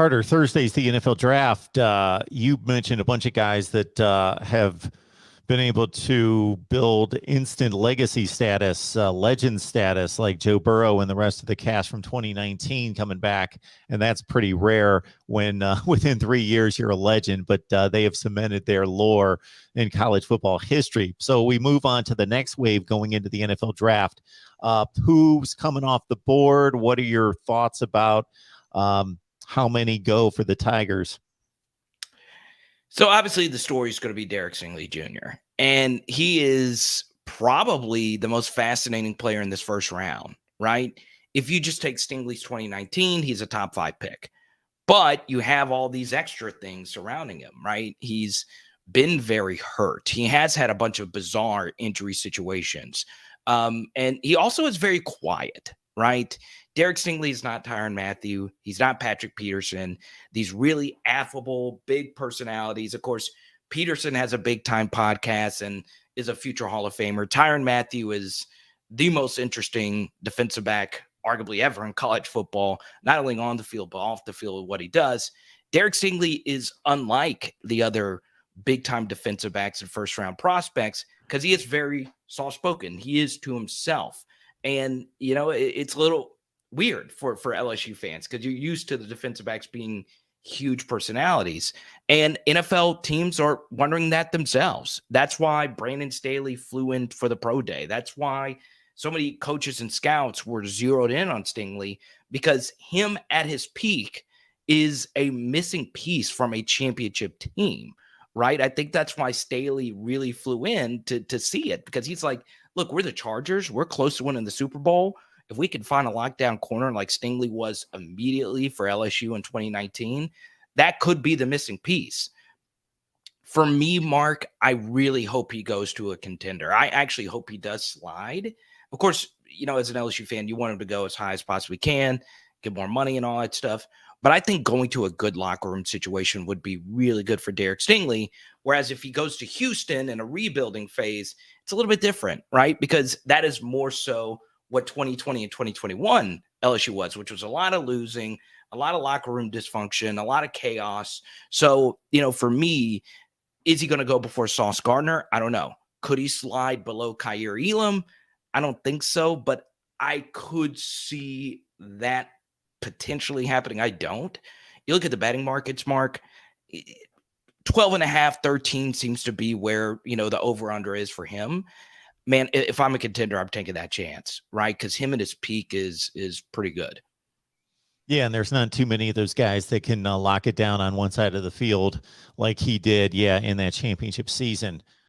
Carter, Thursday's the NFL draft. You mentioned a bunch of guys that have been able to build instant legacy status, legend status, like Joe Burrow and the rest of the cast from 2019 coming back. And that's pretty rare when within 3 years you're a legend, but they have cemented their lore in college football history. So we move on to the next wave going into the NFL draft. Who's coming off the board? What are your thoughts about how many go for the Tigers? So obviously the story is going to be Derek Stingley Jr. And he is probably the most fascinating player in this first round, right? If you just take Stingley's 2019, he's a top 5 pick. But you have all these extra things surrounding him, right? He's been very hurt. He has had a bunch of bizarre injury situations. And he also is very quiet, right? Derek Stingley is not Tyrann Mathieu. He's not Patrick Peterson. These really affable, big personalities. Of course, Peterson has a big-time podcast and is a future Hall of Famer. Tyrann Mathieu is the most interesting defensive back, arguably ever in college football, not only on the field, but off the field with what he does. Derek Stingley is unlike the other big-time defensive backs and first-round prospects because he is very soft-spoken. He is to himself. And, you know, it's a little weird for LSU fans because you're used to the defensive backs being huge personalities, and NFL teams are wondering that themselves. That's why Brandon Staley flew in for the pro day. That's why so many coaches and scouts were zeroed in on Stingley, because him at his peak is a missing piece from a championship team, right? I think that's why Staley really flew in to see it, because he's like, look, we're the Chargers. We're close to winning the Super Bowl. If we can find a lockdown corner like Stingley was immediately for LSU in 2019, that could be the missing piece. For me, Mark, I really hope he goes to a contender. I actually hope he does slide. Of course, you know, as an LSU fan, you want him to go as high as possibly can, get more money and all that stuff. But I think going to a good locker room situation would be really good for Derek Stingley. Whereas if he goes to Houston in a rebuilding phase, it's a little bit different, right? Because that is more so what 2020 and 2021 LSU was, which was a lot of losing, a lot of locker room dysfunction, a lot of chaos. So, you know, for me, is he going to go before Sauce Gardner? I don't know. Could he slide below Kaiir Elam? I don't think so, but I could see that potentially happening. I don't. You look at the betting markets, Mark, 12.5, 13 seems to be where, you know, the over-under is for him. Man, if I'm a contender, I'm taking that chance, right? Because him at his peak is pretty good. Yeah, and there's not too many of those guys that can lock it down on one side of the field like he did, in that championship season.